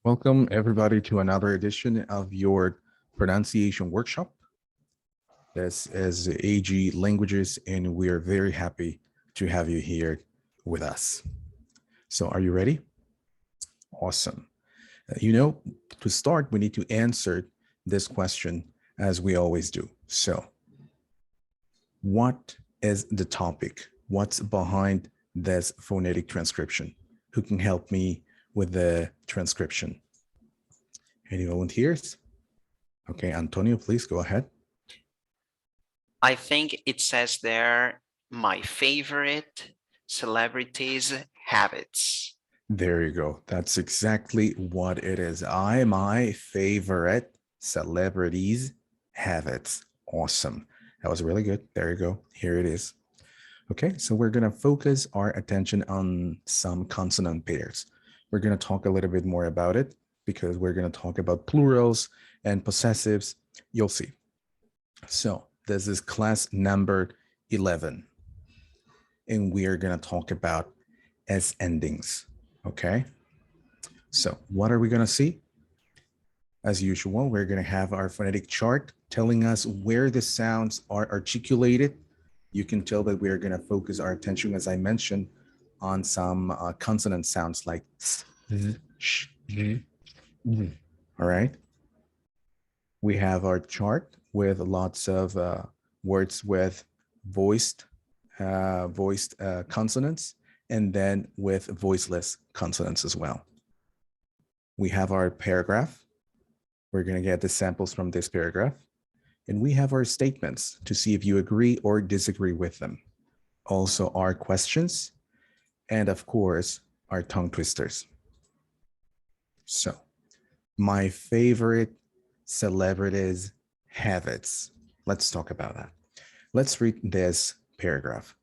Welcome everybody to another edition of your pronunciation workshop. This is AG Languages, and we are very happy to have you here with us. So are you ready? Awesome. To start, we need to answer this question as we always do. So what is the topic? What's behind this phonetic transcription? Who can help me with the transcription? Any volunteers? Okay, Antonio, please go ahead. I think it says there, my favorite celebrities' habits. There you go. That's exactly what it is. My favorite celebrities' habits. Awesome. That was really good. There you go. Here it is. Okay, so we're going to focus our attention on some consonant pairs. We're going to talk a little bit more about it because we're going to talk about plurals and possessives. You'll see. So this is class number 11. And we are going to talk about S endings. Okay. So what are we going to see? As usual, we're going to have our phonetic chart telling us where the sounds are articulated. You can tell that we are going to focus our attention, as I mentioned, on some consonant sounds like s, sh, all right. We have our chart with lots of words with voiced consonants, and then with voiceless consonants as well. We have our paragraph. We're going to get the samples from this paragraph. And we have our statements to see if you agree or disagree with them. Also our questions, and of course, our tongue twisters. So, my favorite celebrities' habits. Let's talk about that. Let's read this paragraph.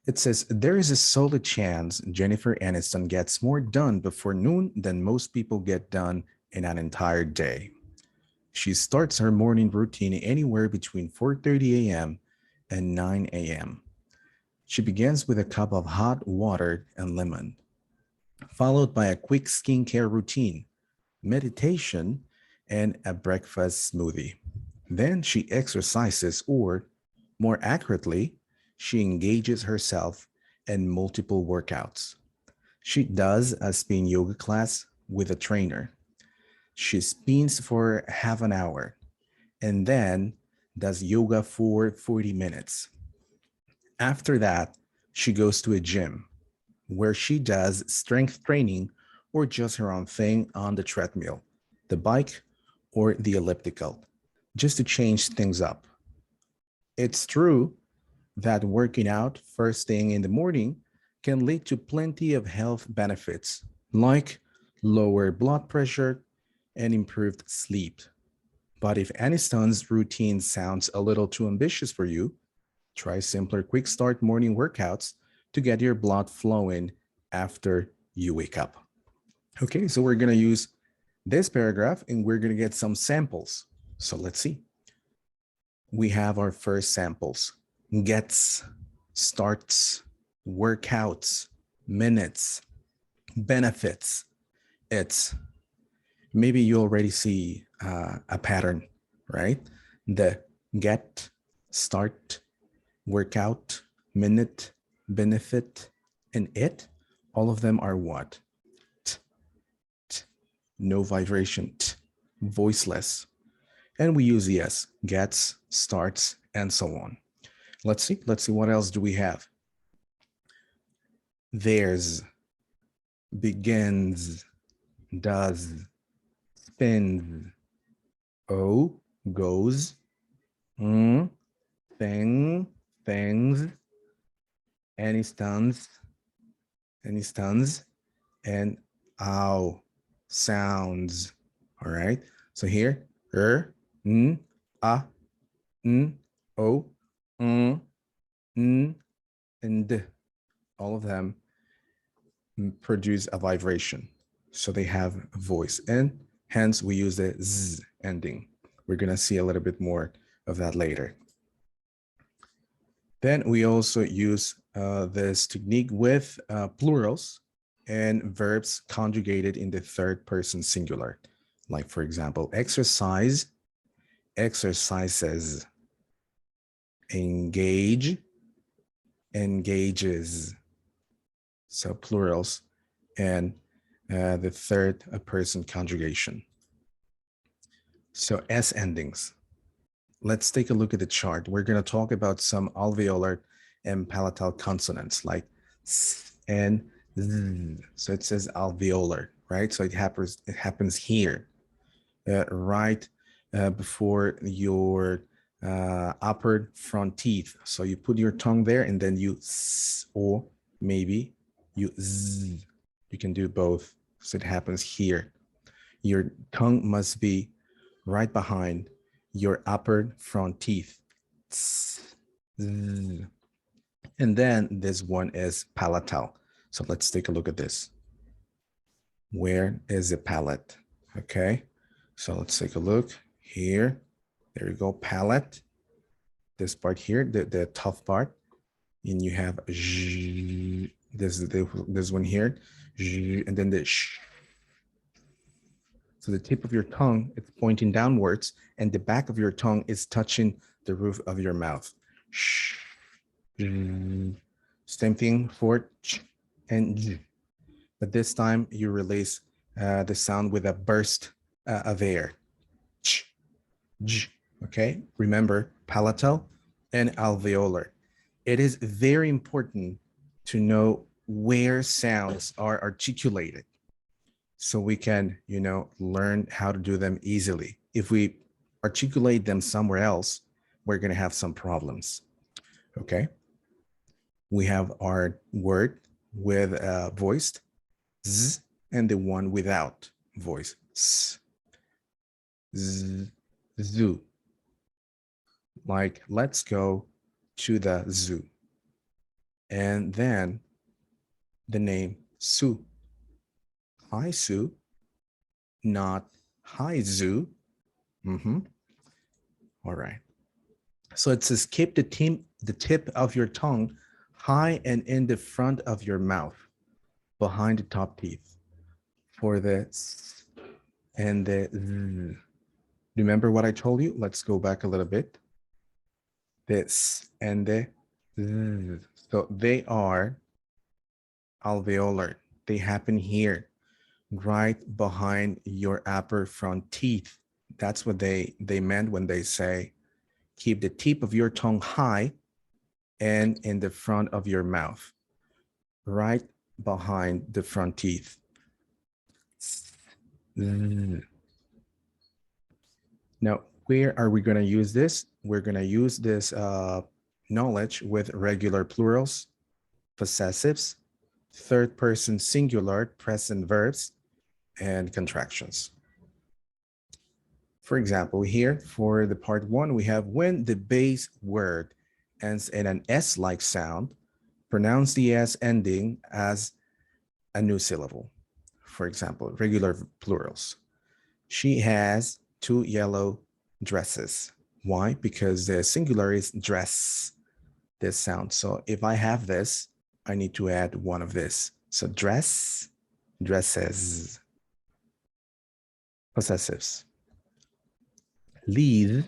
It says, there is a solid chance Jennifer Aniston gets more done before noon than most people get done in an entire day. She starts her morning routine anywhere between 4:30 a.m. and 9 a.m. She begins with a cup of hot water and lemon, followed by a quick skincare routine, meditation, and a breakfast smoothie. Then she exercises, or more accurately, she engages herself in multiple workouts. She does a spin yoga class with a trainer. She spins for half an hour and then does yoga for 40 minutes. After that, she goes to a gym where she does strength training or just her own thing on the treadmill, the bike, or the elliptical, just to change things up. It's true that working out first thing in the morning can lead to plenty of health benefits, like lower blood pressure and improved sleep. But if Aniston's routine sounds a little too ambitious for you, try simpler quick start morning workouts to get your blood flowing after you wake up. Okay, so we're going to use this paragraph and we're going to get some samples. So let's see. We have our first samples. Gets, starts, workouts, minutes, benefits. It's, maybe you already see a pattern, right? The get, start, workout, minute, benefit, and it, all of them are what? T, t, no vibration, t, voiceless. And we use yes, gets, starts, and so on. Let's see what else do we have? There's, begins, does, spins, goes, thing, things, any stands, and ow, sounds. All right. So here, n, o, and d. All of them produce a vibration. So they have a voice, and hence we use the z ending. We're going to see a little bit more of that later. Then we also use this technique with plurals. and verbs conjugated in the third person singular. Like, for example, exercise, exercises, engage, engages. So plurals, and the third person conjugation. So S endings. Let's take a look at the chart. We're going to talk about some alveolar and palatal consonants like S and Z. So it says alveolar, right? So it happens here, right before your upper front teeth. So you put your tongue there and then you S, or maybe you Z. You can do both. So it happens here. Your tongue must be right behind your upper front teeth. And then this one is palatal. So let's take a look at this. Where is the palate? Okay, so let's take a look here. There you go, palate. This part here, the tough part. And you have this one here, and then the sh. So the tip of your tongue, it's pointing downwards, and the back of your tongue is touching the roof of your mouth. Shh. Same thing for ch and j. But this time you release the sound with a burst of air. Ch, j. Okay, remember palatal and alveolar. It is very important to know where sounds are articulated, so we can, learn how to do them easily. If we articulate them somewhere else, we're going to have some problems. Okay. We have our word with voiced z and the one without voice s. Z, zoo. Like, let's go to the zoo. And then the name Sue. Hi, Sue. Not hi, zoo. All right. So it says keep the tip of your tongue high and in the front of your mouth, behind the top teeth. For the s and the z. Remember what I told you? Let's go back a little bit. This and the z. So they are alveolar. They happen here, right behind your upper front teeth. That's what they meant when they say keep the tip of your tongue high and in the front of your mouth, right behind the front teeth. Now, where are we going to use this? We're going to use this knowledge with regular plurals, possessives, third person singular present verbs, and contractions. For example, here for the part one, we have when the base word ends in an S-like sound, pronounce the S ending as a new syllable. For example, regular plurals. She has 2 yellow dresses. Why? Because the singular is dress, this sound. So if I have this, I need to add one of this. So dress, dresses. Possessives. Lead,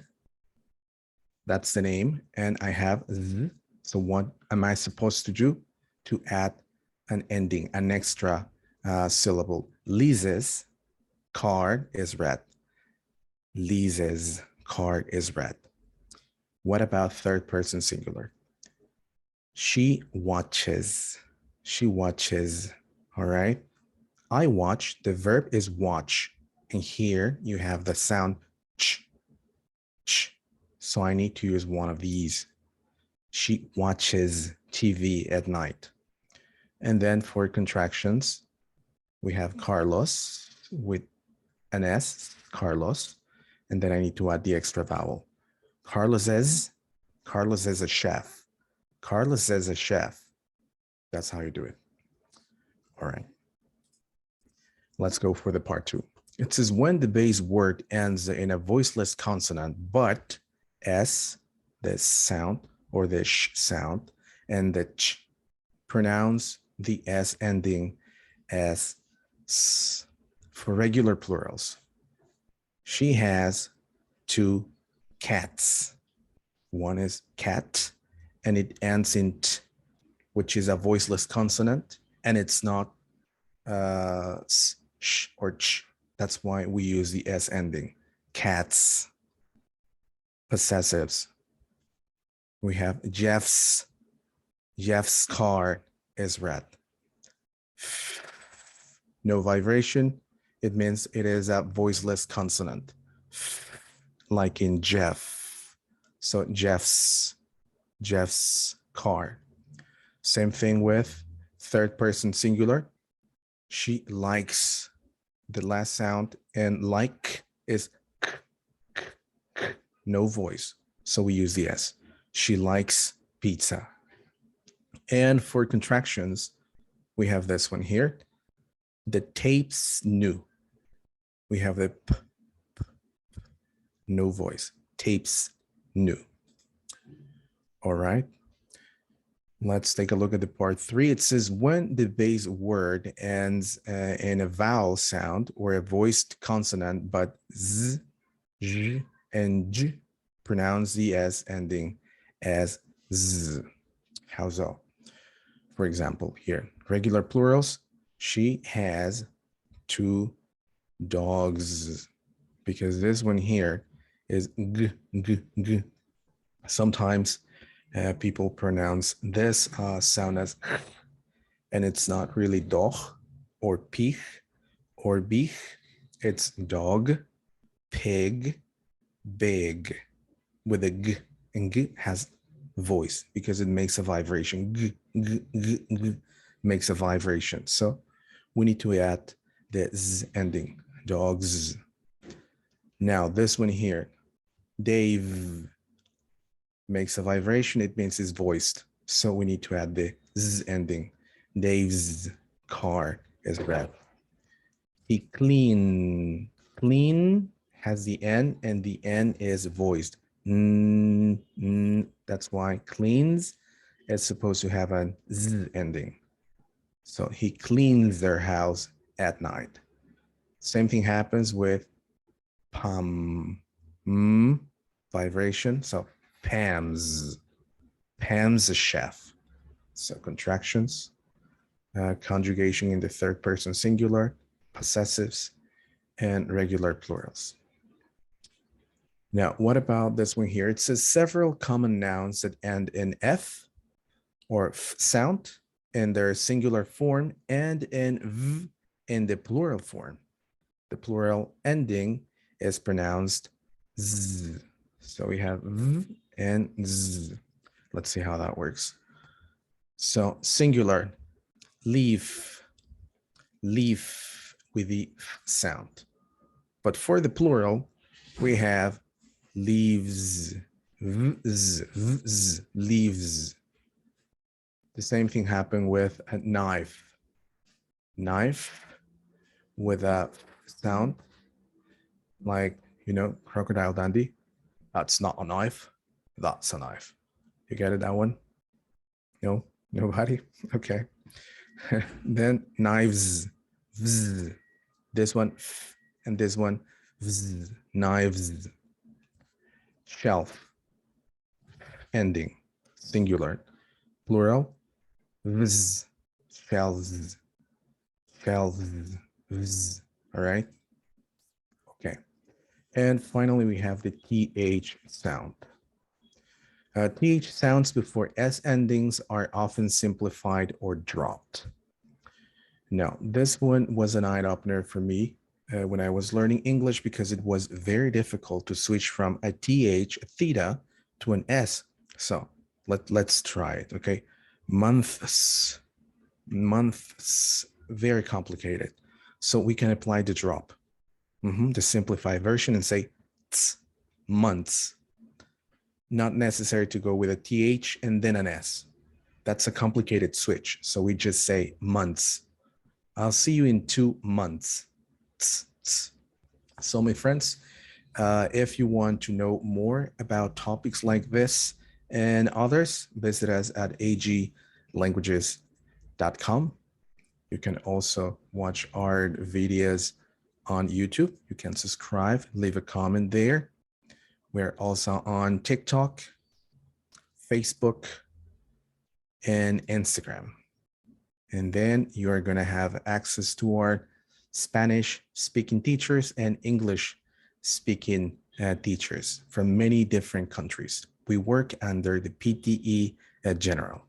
that's the name, and I have z. So what am I supposed to do? To add an ending, an extra syllable. Lisa's car is red. Lisa's car is red. What about third person singular? She watches. She watches. All right. I watch. The verb is watch. And here you have the sound ch. Ch. So I need to use one of these. She watches TV at night. And then for contractions, we have Carlos with an S, Carlos. And then I need to add the extra vowel. Carlos is a chef. Carlos is a chef. That's how you do it. All right. Let's go for the part two. It says when the base word ends in a voiceless consonant, but S, the sound or the sh sound, and the ch, pronounce the S ending as s. For regular plurals, she has 2 cats. One is cat, and it ends in t, which is a voiceless consonant, and it's not s, sh, or ch. That's why we use the s ending. Cats. Possessives. We have Jeff's car is red. No vibration. It means it is a voiceless consonant, like in Jeff. So Jeff's car. Same thing with third person singular. She likes. The last sound in like is k, k, k, no voice. So we use the S. She likes pizza. And for contractions, we have this one here. The tape's new. We have the p, p, p, no voice. Tape's new. All right. Let's take a look at the part 3. It says when the base word ends in a vowel sound or a voiced consonant, but z, j, and j pronounce the s ending as z. How so? For example, here, regular plurals, she has 2 dogs, because this one here is g, g, g. Sometimes people pronounce this sound as, and it's not really doch or pich or bich. It's dog, pig, big, with a g, and g has voice because it makes a vibration. G, g, g, g makes a vibration. So we need to add the z ending, dogs. Now this one here, Dave, makes a vibration. It means it's voiced. So we need to add the z ending. Dave's car is red. He clean has the N, and the N is voiced. That's why cleans is supposed to have a Z ending. So he cleans their house at night. Same thing happens with Pam, vibration. So Pam's a chef. So contractions, conjugation in the third person singular, possessives, and regular plurals. Now, what about this one here? It says several common nouns that end in F or F sound in their singular form and in V in the plural form. The plural ending is pronounced Z. So we have V and Z. Let's see how that works. So singular, leaf with the F sound. But for the plural, we have leaves, leaves. The same thing happened with a knife with a sound like, Crocodile Dundee. That's not a knife, that's a knife. You get it, that one? No, nobody? Okay. Then knives, this one, and this one, knives. Shelf, ending, singular, plural, shelves, all right? Okay. And finally, we have the TH sound. TH sounds before S endings are often simplified or dropped. Now, this one was an eye-opener for me when I was learning English, because it was very difficult to switch from a TH, a theta, to an S. So let's try it, okay? Months, very complicated. So we can apply the drop, the simplified version, and say months. Not necessary to go with a TH and then an S. That's a complicated switch. So we just say months. I'll see you in 2 months. So my friends, if you want to know more about topics like this and others, visit us at aglanguages.com. You can also watch our videos on YouTube. You can subscribe, leave a comment there. We're also on TikTok, Facebook, and Instagram. And then you are going to have access to our Spanish speaking teachers and English speaking teachers from many different countries. We work under the PTE General.